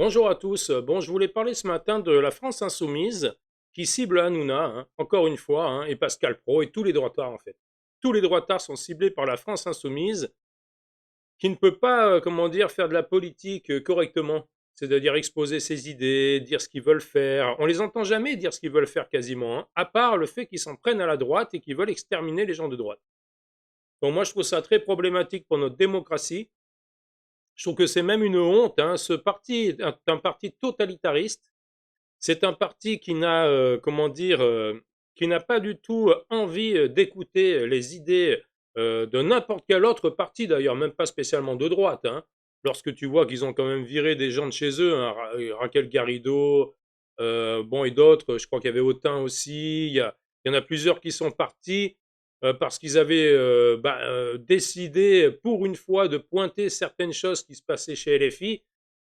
Bonjour à tous. Bon, je voulais parler ce matin de la France insoumise qui cible Hanouna, encore une fois, et Pascal Praud et tous les droitards en fait. Tous les droitards sont ciblés par la France insoumise qui ne peut pas, comment dire, faire de la politique correctement. C'est-à-dire exposer ses idées, dire ce qu'ils veulent faire. On les entend jamais dire ce qu'ils veulent faire quasiment, à part le fait qu'ils s'en prennent à la droite et qu'ils veulent exterminer les gens de droite. Donc moi je trouve ça très problématique pour notre démocratie. Je trouve que c'est même une honte. Ce parti est un parti totalitariste. C'est un parti qui n'a, comment dire, qui n'a pas du tout envie d'écouter les idées de n'importe quel autre parti, d'ailleurs, même pas spécialement de droite. Lorsque tu vois qu'ils ont quand même viré des gens de chez eux, Raquel Garrido, bon, et d'autres, je crois qu'il y avait Autain aussi, il y en a plusieurs qui sont partis parce qu'ils avaient décidé pour une fois de pointer certaines choses qui se passaient chez LFI.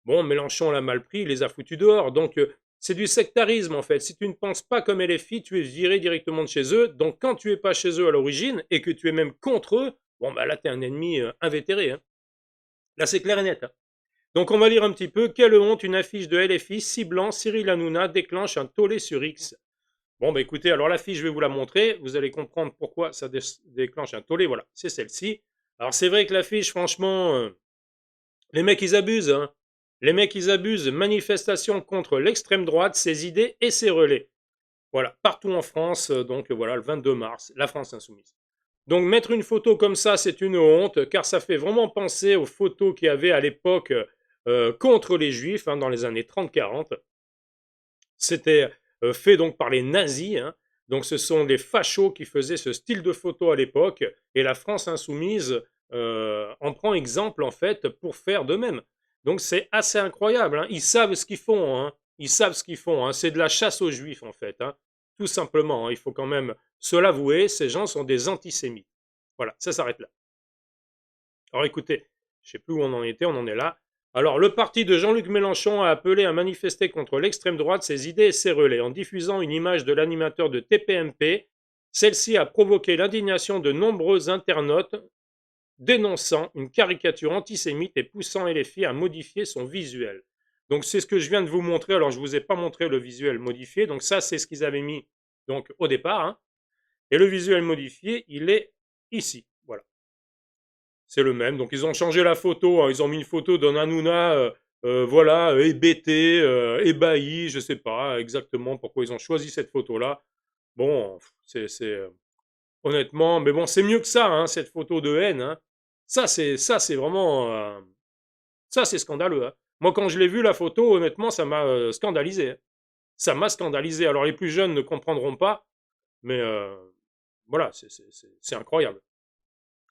Bon, Mélenchon l'a mal pris, il les a foutus dehors. Donc, c'est du sectarisme en fait. Si tu ne penses pas comme LFI, tu es viré directement de chez eux. Donc, quand tu es pas chez eux à l'origine et que tu es même contre eux, bon, bah là, tu es un ennemi invétéré. Là, c'est clair et net. Donc, on va lire un petit peu. Quelle honte, une affiche de LFI ciblant Cyril Hanouna déclenche un tollé sur X. Bon, bah écoutez, alors l'affiche, je vais vous la montrer. Vous allez comprendre pourquoi ça déclenche un tollé. Voilà, c'est celle-ci. Alors, c'est vrai que l'affiche, franchement, les mecs, ils abusent. Les mecs, ils abusent. Manifestation contre l'extrême droite, ses idées et ses relais. Voilà, partout en France. Donc voilà, le 22 mars, la France insoumise. Donc mettre une photo comme ça, c'est une honte, car ça fait vraiment penser aux photos qu'il y avait à l'époque contre les juifs, dans les années 30-40. C'était fait donc par les nazis. Donc ce sont les fachos qui faisaient ce style de photo à l'époque, et la France insoumise en prend exemple en fait pour faire de même. Donc c'est assez incroyable. Ils savent ce qu'ils font. Ils savent ce qu'ils font. C'est de la chasse aux juifs en fait. Tout simplement. Il faut quand même se l'avouer. Ces gens sont des antisémites. Voilà, ça s'arrête là. Alors écoutez, je ne sais plus où on en était. On en est là. Alors, le parti de Jean-Luc Mélenchon a appelé à manifester contre l'extrême droite ses idées et ses relais. En diffusant une image de l'animateur de TPMP, celle-ci a provoqué l'indignation de nombreux internautes, dénonçant une caricature antisémite et poussant LFI à modifier son visuel. Donc, c'est ce que je viens de vous montrer. Alors, je ne vous ai pas montré le visuel modifié. Donc, ça, c'est ce qu'ils avaient mis donc, au départ. Et le visuel modifié, il est ici. Voilà. C'est le même. Donc ils ont changé la photo. Ils ont mis une photo d'un Hanouna, voilà, hébété, ébahi. Je sais pas exactement pourquoi ils ont choisi cette photo-là. Bon, honnêtement, mais bon, c'est mieux que ça, cette photo de haine. Ça c'est vraiment, ça c'est scandaleux. Moi, quand je l'ai vu la photo, honnêtement, ça m'a scandalisé. Ça m'a scandalisé. Alors les plus jeunes ne comprendront pas, mais voilà, c'est incroyable.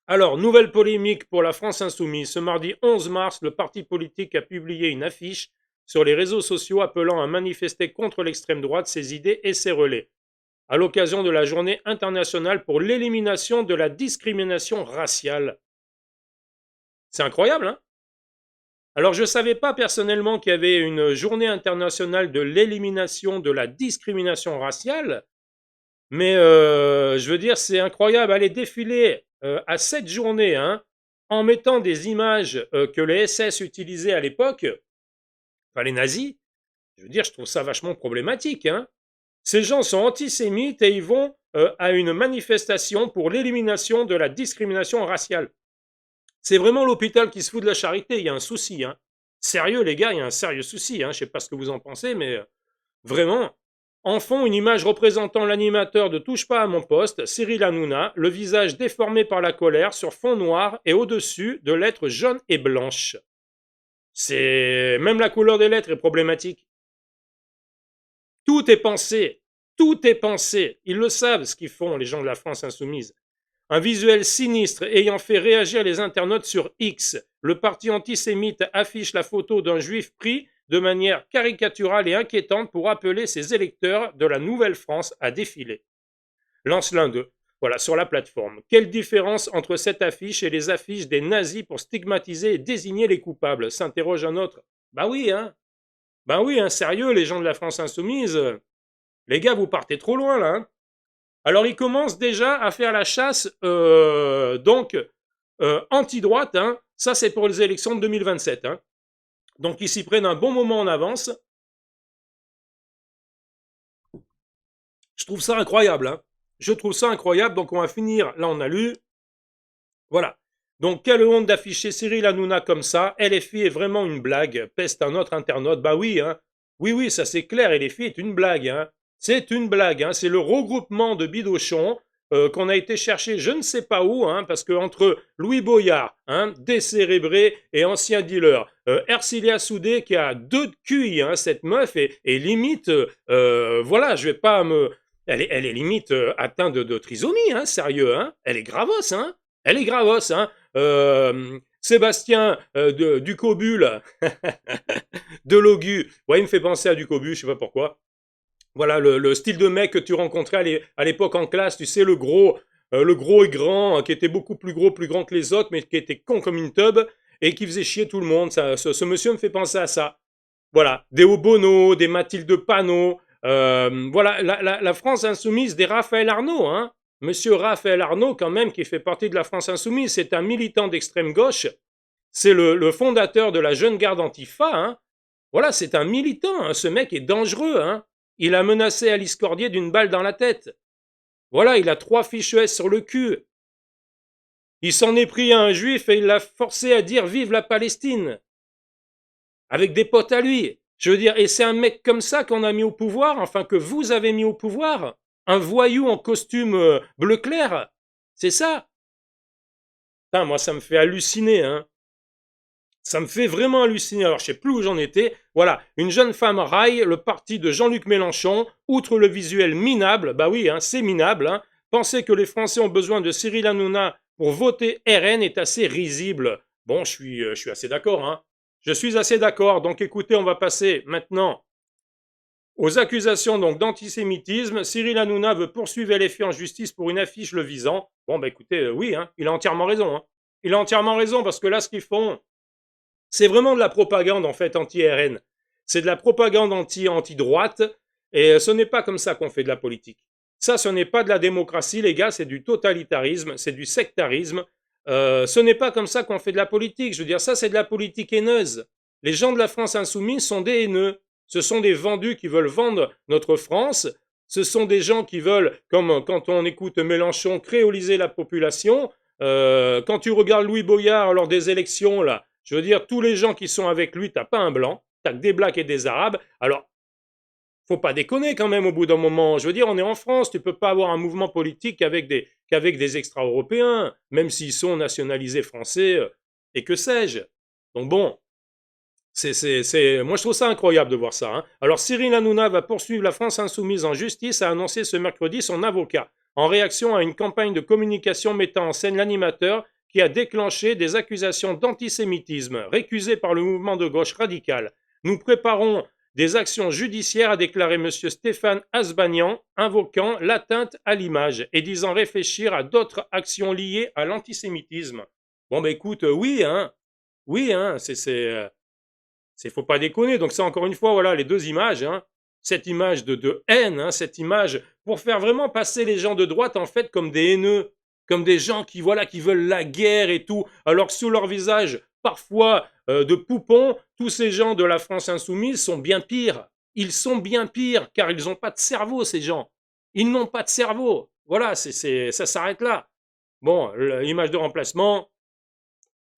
Alors, nouvelle polémique pour la France insoumise. Ce mardi 11 mars, le parti politique a publié une affiche sur les réseaux sociaux appelant à manifester contre l'extrême droite, ses idées et ses relais, à l'occasion de la journée internationale pour l'élimination de la discrimination raciale. C'est incroyable, Alors, je ne savais pas personnellement qu'il y avait une journée internationale de l'élimination de la discrimination raciale, mais je veux dire, c'est incroyable. Aller défiler à cette journée, en mettant des images que les SS utilisaient à l'époque, enfin les nazis, je veux dire, je trouve ça vachement problématique. Ces gens sont antisémites et ils vont à une manifestation pour l'élimination de la discrimination raciale. C'est vraiment l'hôpital qui se fout de la charité, il y a un souci. Sérieux les gars, il y a un sérieux souci. Je ne sais pas ce que vous en pensez, mais vraiment, en fond, une image représentant l'animateur de Touche pas à mon poste, Cyril Hanouna, le visage déformé par la colère sur fond noir et au-dessus de lettres jaunes et blanches. Même la couleur des lettres est problématique. Tout est pensé. Tout est pensé. Ils le savent ce qu'ils font, les gens de la France insoumise. Un visuel sinistre ayant fait réagir les internautes sur X. Le parti antisémite affiche la photo d'un juif pris de manière caricaturale et inquiétante pour appeler ses électeurs de la Nouvelle-France à défiler. Lance l'un d'eux, voilà, sur la plateforme. Quelle différence entre cette affiche et les affiches des nazis pour stigmatiser et désigner les coupables, s'interroge un autre. Bah oui, sérieux, les gens de la France insoumise. Les gars, vous partez trop loin, là. Alors, ils commencent déjà à faire la chasse, anti-droite. Ça, c'est pour les élections de 2027. Donc ils s'y prennent un bon moment en avance. Je trouve ça incroyable, hein. Je trouve ça incroyable. Donc on va finir, là on a lu. Voilà. Donc quelle honte d'afficher Cyril Hanouna comme ça. LFI est vraiment une blague, peste un autre internaute. Bah oui, hein. Oui, oui, ça c'est clair, LFI est une blague, hein. C'est une blague, hein. C'est le regroupement de bidochons qu'on a été chercher je ne sais pas où, hein, parce que entre Louis Boyard, hein, décérébré et ancien dealer, Ercilia Soudé qui a deux de QI, hein, cette meuf, et limite, voilà, je vais pas me... Elle est limite atteinte de trisomie, hein, sérieux, hein. Elle est gravos, hein. Elle est gravos, hein. Sébastien Ducobul de Logu, ouais, il me fait penser à Ducobu, je sais pas pourquoi. Voilà le style de mec que tu rencontrais à l'époque en classe, tu sais, le gros et grand, qui était beaucoup plus grand que les autres, mais qui était con comme une tub et qui faisait chier tout le monde. Ce monsieur me fait penser à ça. Voilà, des Obono, des Mathilde Panot, voilà, la France insoumise des Raphaël Arnaud, hein. Monsieur Raphaël Arnaud, quand même, qui fait partie de la France insoumise, c'est un militant d'extrême gauche, c'est le fondateur de la jeune garde Antifa, hein. Voilà, c'est un militant, hein. Ce mec est dangereux, hein. Il a menacé Alice Cordier d'une balle dans la tête. Voilà, il a 3 fiches S sur le cul. Il s'en est pris à un juif et il l'a forcé à dire vive la Palestine. Avec des potes à lui. Je veux dire, et c'est un mec comme ça qu'on a mis au pouvoir, enfin que vous avez mis au pouvoir. Un voyou en costume bleu clair. C'est ça. Putain, moi ça me fait halluciner, hein. Ça me fait vraiment halluciner. Alors, je sais plus où j'en étais. Voilà, une jeune femme raille le parti de Jean-Luc Mélenchon. Outre le visuel minable, bah oui, hein, c'est minable. Hein, penser que les Français ont besoin de Cyril Hanouna pour voter RN est assez risible. Bon, je suis assez d'accord. Hein. Je suis assez d'accord. Donc, écoutez, on va passer maintenant aux accusations donc d'antisémitisme. Cyril Hanouna veut poursuivre LFI en justice pour une affiche le visant. Bon, bah écoutez, oui, hein, il a entièrement raison. Hein. Il a entièrement raison parce que là, ce qu'ils font, c'est vraiment de la propagande en fait anti-RN. C'est de la propagande anti-droite et ce n'est pas comme ça qu'on fait de la politique. Ça, ce n'est pas de la démocratie, les gars, c'est du totalitarisme, c'est du sectarisme. Ce n'est pas comme ça qu'on fait de la politique. Je veux dire, ça, c'est de la politique haineuse. Les gens de la France insoumise sont des haineux. Ce sont des vendus qui veulent vendre notre France. Ce sont des gens qui veulent, comme quand on écoute Mélenchon, créoliser la population. Quand tu regardes Louis Boyard lors des élections, là, je veux dire, tous les gens qui sont avec lui, t'as pas un blanc, t'as que des blacks et des arabes. Alors, faut pas déconner quand même au bout d'un moment. Je veux dire, on est en France, tu peux pas avoir un mouvement politique qu'avec des extra-européens, même s'ils sont nationalisés français, et que sais-je. Donc bon, moi je trouve ça incroyable de voir ça. Hein. Alors Cyril Hanouna va poursuivre la France insoumise en justice, a annoncé ce mercredi son avocat, en réaction à une campagne de communication mettant en scène l'animateur qui a déclenché des accusations d'antisémitisme récusées par le mouvement de gauche radical. Nous préparons des actions judiciaires, a déclaré M. Stéphane Asbagnan, invoquant l'atteinte à l'image et disant réfléchir à d'autres actions liées à l'antisémitisme. Bon, ben écoute, oui, hein, faut pas déconner. Donc c'est encore une fois, voilà, les deux images, hein. Cette image de haine, hein, cette image pour faire vraiment passer les gens de droite en fait comme des haineux, comme des gens qui voilà qui veulent la guerre et tout, alors que sous leur visage parfois de poupons, tous ces gens de la France insoumise sont bien pires. Ils sont bien pires car ils n'ont pas de cerveau ces gens. Ils n'ont pas de cerveau. Voilà, ça s'arrête là. Bon, l'image de remplacement.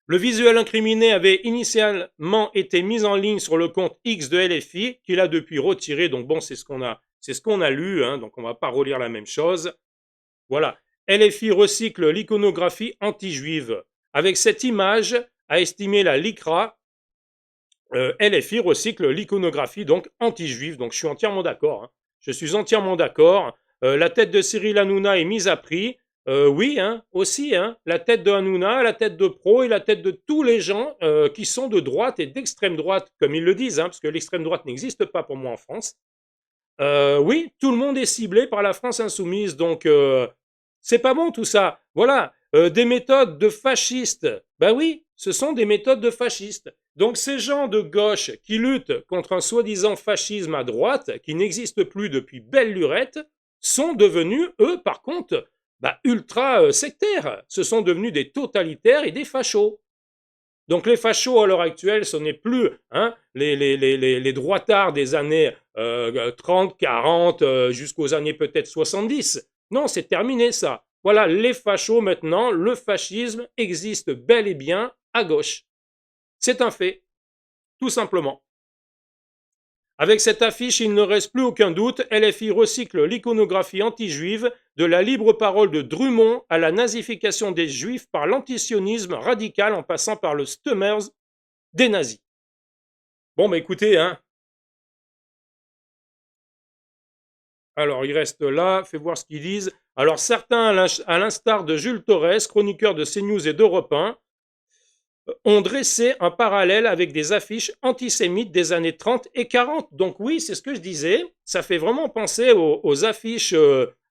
Le visuel incriminé avait initialement été mis en ligne sur le compte X de LFI, qu'il a depuis retiré. Donc bon, c'est ce qu'on a lu, hein, donc on va pas relire la même chose. Voilà. LFI recycle l'iconographie anti-juive. Avec cette image, a estimé la LICRA, LFI recycle l'iconographie donc anti-juive. Donc je suis entièrement d'accord. Hein. Je suis entièrement d'accord. La tête de Cyril Hanouna est mise à prix. Oui, hein, aussi, hein, la tête de Hanouna, la tête de Pro et la tête de tous les gens qui sont de droite et d'extrême droite, comme ils le disent, hein, parce que l'extrême droite n'existe pas pour moi en France. Oui, tout le monde est ciblé par la France insoumise, donc c'est pas bon tout ça. Voilà, des méthodes de fascistes. Ben oui, ce sont des méthodes de fascistes. Donc ces gens de gauche qui luttent contre un soi-disant fascisme à droite, qui n'existe plus depuis belle lurette, sont devenus, eux, par contre, ultra sectaires. Ce sont devenus des totalitaires et des fachos. Donc les fachos à l'heure actuelle, ce n'est plus hein, les droitards des années 30, 40, jusqu'aux années peut-être 70. Non, c'est terminé ça. Voilà, les fachos maintenant, le fascisme existe bel et bien à gauche. C'est un fait, tout simplement. Avec cette affiche, il ne reste plus aucun doute, LFI recycle l'iconographie anti-juive, de la libre parole de Drummond à la nazification des juifs par l'antisionisme radical en passant par le Stummers des nazis. Bon, bah écoutez, hein. Alors, il reste là, fais voir ce qu'ils disent. Alors, certains, à l'instar de Jules Torres, chroniqueur de CNews et d'Europe 1, ont dressé un parallèle avec des affiches antisémites des années 30 et 40. Donc oui, c'est ce que je disais, ça fait vraiment penser aux affiches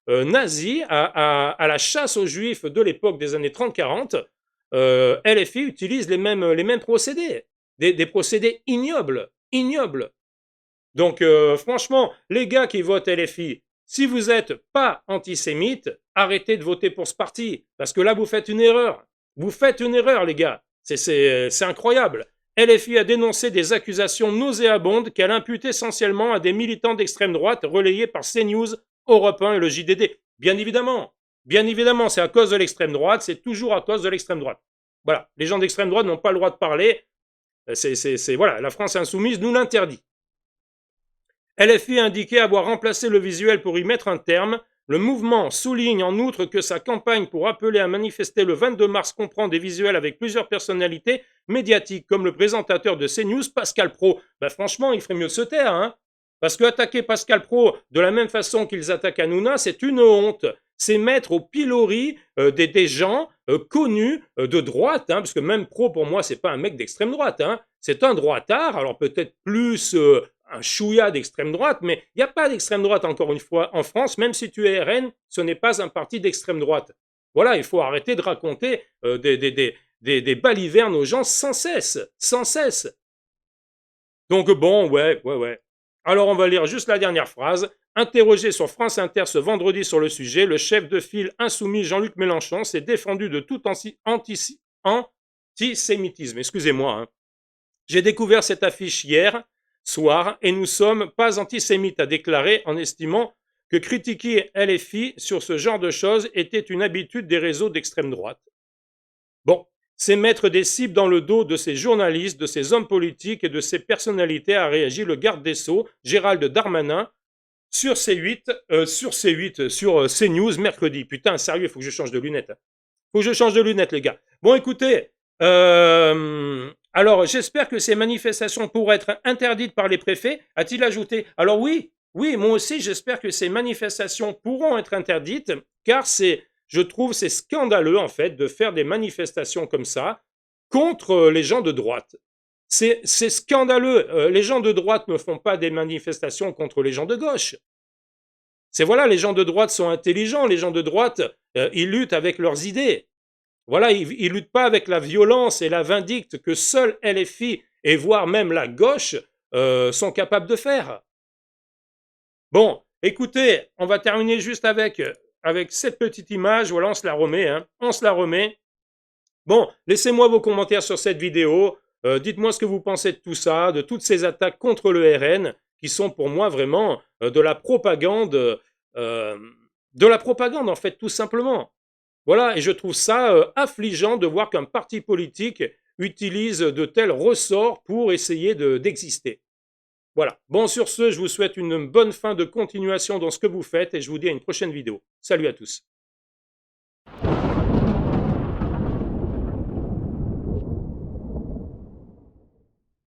nazies, à la chasse aux juifs de l'époque des années 30-40. LFI utilise les mêmes procédés, des procédés ignobles, ignobles. Donc franchement, les gars qui votent LFI, si vous n'êtes pas antisémite, arrêtez de voter pour ce parti, parce que là, vous faites une erreur. Vous faites une erreur, les gars. C'est incroyable. LFI a dénoncé des accusations nauséabondes qu'elle impute essentiellement à des militants d'extrême droite relayés par CNews, Europe 1 et le JDD. Bien évidemment, c'est à cause de l'extrême droite, c'est toujours à cause de l'extrême droite. Voilà, les gens d'extrême droite n'ont pas le droit de parler. Voilà, la France insoumise nous l'interdit. LFI a indiqué avoir remplacé le visuel pour y mettre un terme. Le mouvement souligne en outre que sa campagne pour appeler à manifester le 22 mars comprend des visuels avec plusieurs personnalités médiatiques, comme le présentateur de CNews, Pascal Praud. Ben franchement, il ferait mieux de se taire, hein, parce qu'attaquer Pascal Praud de la même façon qu'ils attaquent Hanouna, c'est une honte. C'est mettre au pilori des gens connus de droite, hein, parce que même Praud, pour moi, c'est pas un mec d'extrême droite, hein, c'est un droitard, alors peut-être plus un chouïa d'extrême droite, mais il n'y a pas d'extrême droite, encore une fois, en France. Même si tu es RN, ce n'est pas un parti d'extrême droite. Voilà, il faut arrêter de raconter des balivernes aux gens sans cesse, sans cesse. Donc bon, ouais. Alors on va lire juste la dernière phrase. Interrogé sur France Inter ce vendredi sur le sujet, le chef de file insoumis Jean-Luc Mélenchon s'est défendu de tout antisémitisme. Excusez-moi. Hein. J'ai découvert cette affiche hier soir et nous sommes pas antisémites, a déclaré en estimant que critiquer LFI sur ce genre de choses était une habitude des réseaux d'extrême droite. Bon, c'est mettre des cibles dans le dos de ces journalistes, de ces hommes politiques et de ces personnalités, a réagi le garde des Sceaux, Gérald Darmanin, sur sur CNews mercredi. Putain, sérieux, il faut que je change de lunettes. Faut que je change de lunettes, les gars. Bon, écoutez, alors j'espère que ces manifestations pourraient être interdites par les préfets, a-t-il ajouté. Alors oui, moi aussi j'espère que ces manifestations pourront être interdites, car je trouve c'est scandaleux en fait de faire des manifestations comme ça contre les gens de droite. C'est scandaleux. Les gens de droite ne font pas des manifestations contre les gens de gauche. Voilà, les gens de droite sont intelligents, les gens de droite, ils luttent avec leurs idées. Voilà, ils ne luttent pas avec la violence et la vindicte que seul LFI et voire même la gauche sont capables de faire. Bon, écoutez, on va terminer juste avec cette petite image. Voilà, on se la remet. Hein. On se la remet. Bon, laissez-moi vos commentaires sur cette vidéo. Dites-moi ce que vous pensez de tout ça, de toutes ces attaques contre le RN, qui sont pour moi vraiment de la propagande en fait, tout simplement. Voilà, et je trouve ça affligeant de voir qu'un parti politique utilise de tels ressorts pour essayer d'exister. Voilà. Bon, sur ce, je vous souhaite une bonne fin de continuation dans ce que vous faites et je vous dis à une prochaine vidéo. Salut à tous.